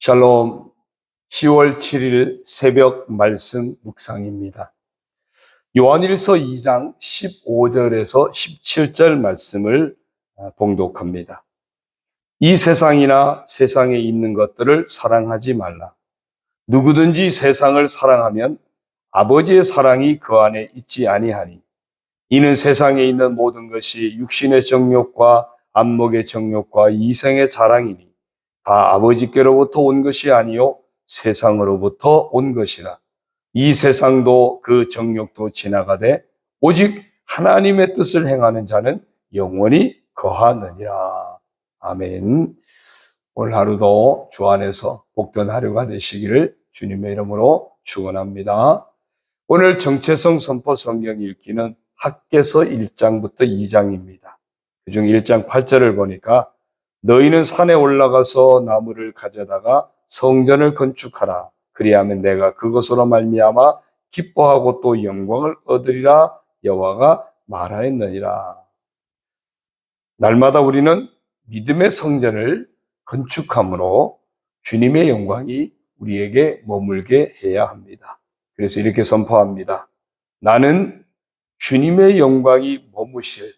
샬롬. 10월 7일 새벽 말씀 묵상입니다. 요한일서 2장 15절에서 17절 말씀을 봉독합니다. 이 세상이나 세상에 있는 것들을 사랑하지 말라. 누구든지 세상을 사랑하면 아버지의 사랑이 그 안에 있지 아니하니, 이는 세상에 있는 모든 것이 육신의 정욕과 안목의 정욕과 이생의 자랑이니 다 아버지께로부터 온 것이 아니요 세상으로부터 온 것이라. 이 세상도 그 정욕도 지나가되 오직 하나님의 뜻을 행하는 자는 영원히 거하느니라. 아멘. 오늘 하루도 주 안에서 복된 하루가 되시기를 주님의 이름으로 축원합니다. 오늘 정체성 선포 성경 읽기는 학개서 1장부터 2장입니다. 그중 1장 8절을 보니까 너희는 산에 올라가서 나무를 가져다가 성전을 건축하라. 그리하면 내가 그것으로 말미암아 기뻐하고 또 영광을 얻으리라. 여호와가 말하였느니라. 날마다 우리는 믿음의 성전을 건축함으로 주님의 영광이 우리에게 머물게 해야 합니다. 그래서 이렇게 선포합니다. 나는 주님의 영광이 머무실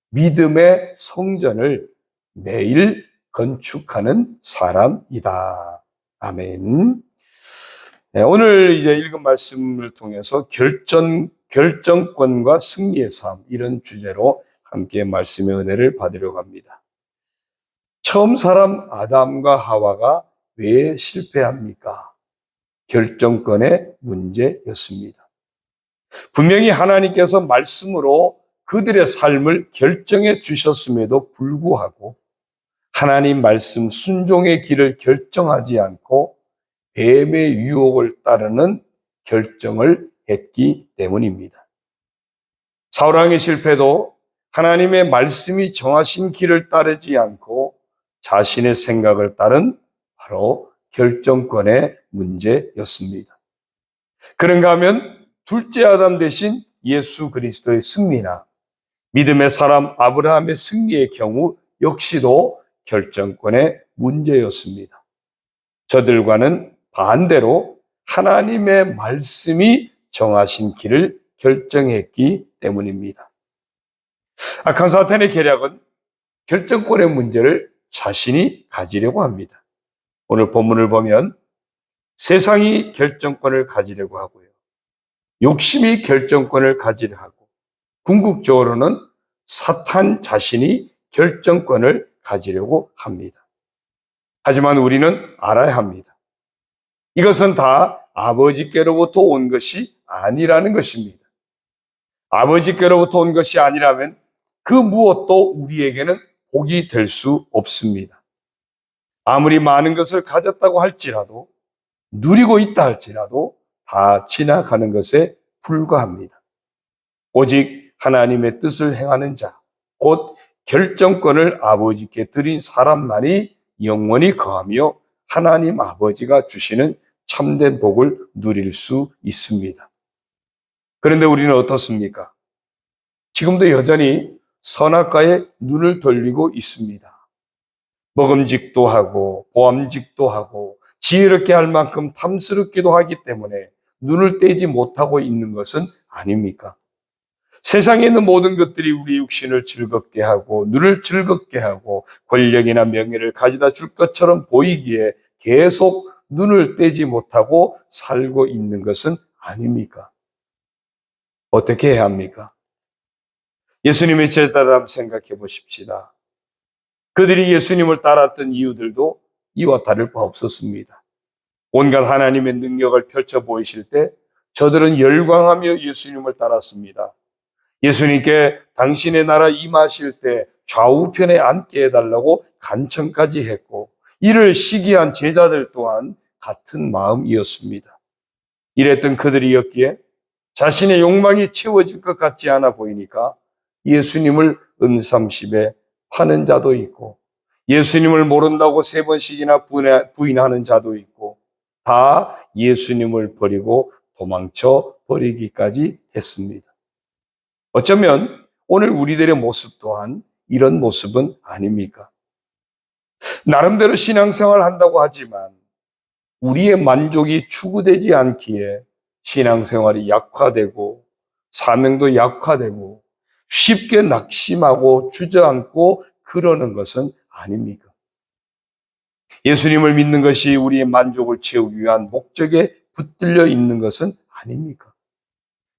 믿음의 성전을 매일 건축하는 사람이다. 아멘. 네, 오늘 이제 읽은 말씀을 통해서 결정권과 승리의 삶, 이런 주제로 함께 말씀의 은혜를 받으려고 합니다. 처음 사람 아담과 하와가 왜 실패합니까? 결정권의 문제였습니다. 분명히 하나님께서 말씀으로 그들의 삶을 결정해 주셨음에도 불구하고 하나님 말씀 순종의 길을 결정하지 않고 뱀의 유혹을 따르는 결정을 했기 때문입니다. 사울왕의 실패도 하나님의 말씀이 정하신 길을 따르지 않고 자신의 생각을 따른 바로 결정권의 문제였습니다. 그런가 하면 둘째 아담 대신 예수 그리스도의 승리나 믿음의 사람 아브라함의 승리의 경우 역시도 결정권의 문제였습니다. 저들과는 반대로 하나님의 말씀이 정하신 길을 결정했기 때문입니다. 악한 사탄의 계략은 결정권의 문제를 자신이 가지려고 합니다. 오늘 본문을 보면 세상이 결정권을 가지려고 하고요, 욕심이 결정권을 가지려 하고, 궁극적으로는 사탄 자신이 결정권을 가지려고 합니다. 하지만 우리는 알아야 합니다. 이것은 다 아버지께로부터 온 것이 아니라는 것입니다. 아버지께로부터 온 것이 아니라면 그 무엇도 우리에게는 복이 될 수 없습니다. 아무리 많은 것을 가졌다고 할지라도, 누리고 있다 할지라도 다 지나가는 것에 불과합니다. 오직 하나님의 뜻을 행하는 자, 곧 결정권을 아버지께 드린 사람만이 영원히 거하며 하나님 아버지가 주시는 참된 복을 누릴 수 있습니다. 그런데 우리는 어떻습니까? 지금도 여전히 선악과에 눈을 돌리고 있습니다. 먹음직도 하고 보암직도 하고 지혜롭게 할 만큼 탐스럽기도 하기 때문에 눈을 떼지 못하고 있는 것은 아닙니까? 세상에 있는 모든 것들이 우리 육신을 즐겁게 하고 눈을 즐겁게 하고 권력이나 명예를 가져다 줄 것처럼 보이기에 계속 눈을 떼지 못하고 살고 있는 것은 아닙니까? 어떻게 해야 합니까? 예수님의 제자들 생각해 보십시다. 그들이 예수님을 따랐던 이유들도 이와 다를 바 없었습니다. 온갖 하나님의 능력을 펼쳐 보이실 때 저들은 열광하며 예수님을 따랐습니다. 예수님께 당신의 나라 임하실 때 좌우편에 앉게 해달라고 간청까지 했고, 이를 시기한 제자들 또한 같은 마음이었습니다. 이랬던 그들이었기에 자신의 욕망이 채워질 것 같지 않아 보이니까 예수님을 은삼십에 파는 자도 있고, 예수님을 모른다고 3번씩이나 부인하는 자도 있고, 다 예수님을 버리고 도망쳐 버리기까지 했습니다. 어쩌면 오늘 우리들의 모습 또한 이런 모습은 아닙니까? 나름대로 신앙생활을 한다고 하지만 우리의 만족이 추구되지 않기에 신앙생활이 약화되고 사명도 약화되고 쉽게 낙심하고 주저앉고 그러는 것은 아닙니까? 예수님을 믿는 것이 우리의 만족을 채우기 위한 목적에 붙들려 있는 것은 아닙니까?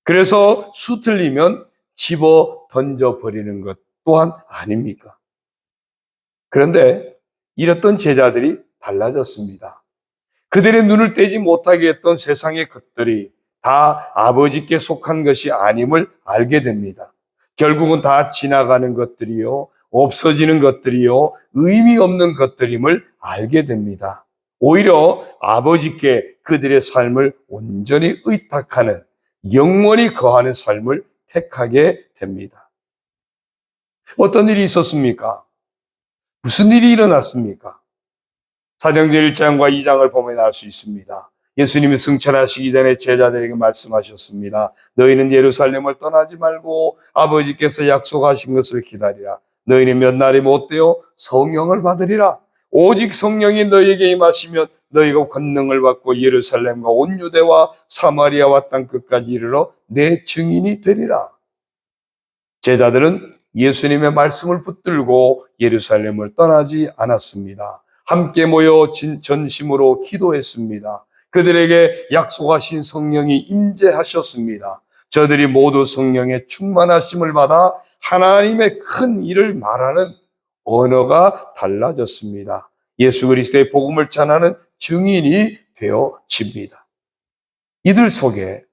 그래서 수틀리면 집어 던져버리는 것 또한 아닙니까? 그런데 이랬던 제자들이 달라졌습니다. 그들의 눈을 떼지 못하게 했던 세상의 것들이 다 아버지께 속한 것이 아님을 알게 됩니다. 결국은 다 지나가는 것들이요, 없어지는 것들이요, 의미 없는 것들임을 알게 됩니다. 오히려 아버지께 그들의 삶을 온전히 의탁하는, 영원히 거하는 삶을 택하게 됩니다. 어떤 일이 있었습니까? 무슨 일이 일어났습니까? 사도행전 1장과 2장을 보면 알 수 있습니다. 예수님이 승천하시기 전에 제자들에게 말씀하셨습니다. 너희는 예루살렘을 떠나지 말고 아버지께서 약속하신 것을 기다리라. 너희는 몇 날이 못 되어 성령을 받으리라. 오직 성령이 너희에게 임하시면 너희가 권능을 받고 예루살렘과 온 유대와 사마리아와 땅 끝까지 이르러 내 증인이 되리라. 제자들은 예수님의 말씀을 붙들고 예루살렘을 떠나지 않았습니다. 함께 모여 전심으로 기도했습니다. 그들에게 약속하신 성령이 임재하셨습니다. 저들이 모두 성령의 충만하심을 받아 하나님의 큰 일을 말하는 언어가 달라졌습니다. 예수 그리스도의 복음을 전하는 증인이 되어집니다. 이들 속에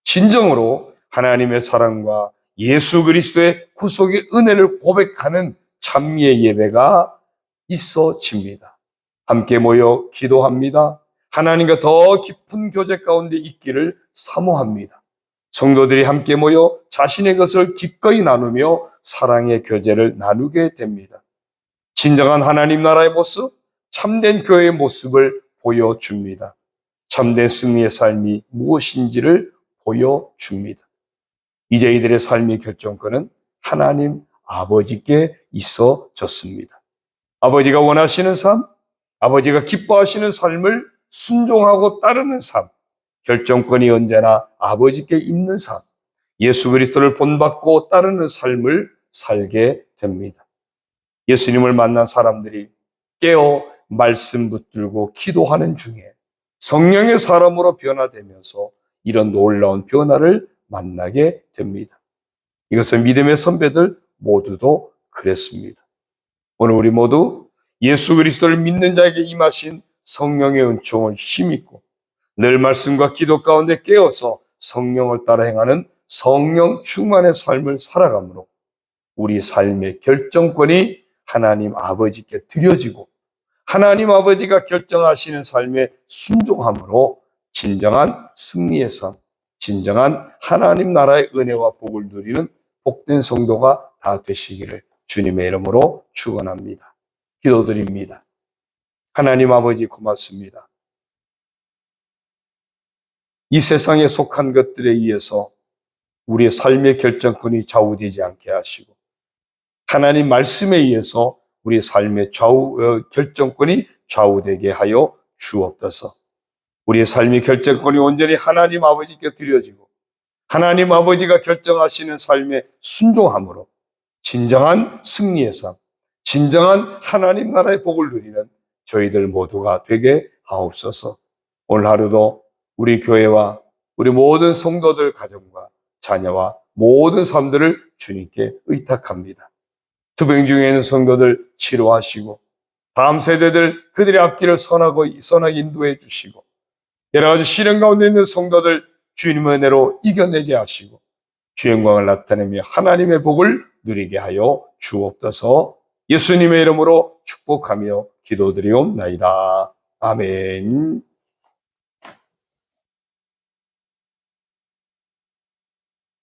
진정으로 하나님의 사랑과 예수 그리스도의 구속의 은혜를 고백하는 찬미의 예배가 있어집니다. 함께 모여 기도합니다. 하나님과 더 깊은 교제 가운데 있기를 사모합니다. 성도들이 함께 모여 자신의 것을 기꺼이 나누며 사랑의 교제를 나누게 됩니다. 진정한 하나님 나라의 모습, 참된 교회의 모습을 보여줍니다. 참된 승리의 삶이 무엇인지를 보여줍니다. 이제 이들의 삶의 결정권은 하나님 아버지께 있어졌습니다. 아버지가 원하시는 삶, 아버지가 기뻐하시는 삶을 순종하고 따르는 삶, 결정권이 언제나 아버지께 있는 삶, 예수 그리스도를 본받고 따르는 삶을 살게 됩니다. 예수님을 만난 사람들이 깨어 말씀 붙들고 기도하는 중에 성령의 사람으로 변화되면서 이런 놀라운 변화를 만나게 됩니다. 이것은 믿음의 선배들 모두도 그랬습니다. 오늘 우리 모두 예수 그리스도를 믿는 자에게 임하신 성령의 은총을 힘입고 늘 말씀과 기도 가운데 깨어서 성령을 따라 행하는 성령 충만의 삶을 살아가므로 우리 삶의 결정권이 하나님 아버지께 드려지고 하나님 아버지가 결정하시는 삶에 순종함으로 진정한 승리의 삶, 진정한 하나님 나라의 은혜와 복을 누리는 복된 성도가 다 되시기를 주님의 이름으로 축원합니다. 기도드립니다. 하나님 아버지 고맙습니다. 이 세상에 속한 것들에 의해서 우리의 삶의 결정권이 좌우되지 않게 하시고 하나님 말씀에 의해서 우리의 삶의 결정권이 좌우되게 하여 주옵소서. 우리의 삶의 결정권이 온전히 하나님 아버지께 드려지고 하나님 아버지가 결정하시는 삶에 순종함으로 진정한 승리의 삶, 진정한 하나님 나라의 복을 누리는 저희들 모두가 되게 하옵소서. 오늘 하루도 우리 교회와 우리 모든 성도들 가정과 자녀와 모든 삶들을 주님께 의탁합니다. 투병 중에 있는 성도들 치료하시고 다음 세대들 그들의 앞길을 선하게 인도해 주시고 여러 가지 시련 가운데 있는 성도들 주님의 은혜로 이겨내게 하시고 주의 영광을 나타내며 하나님의 복을 누리게 하여 주옵소서. 예수님의 이름으로 축복하며 기도드리옵나이다. 아멘.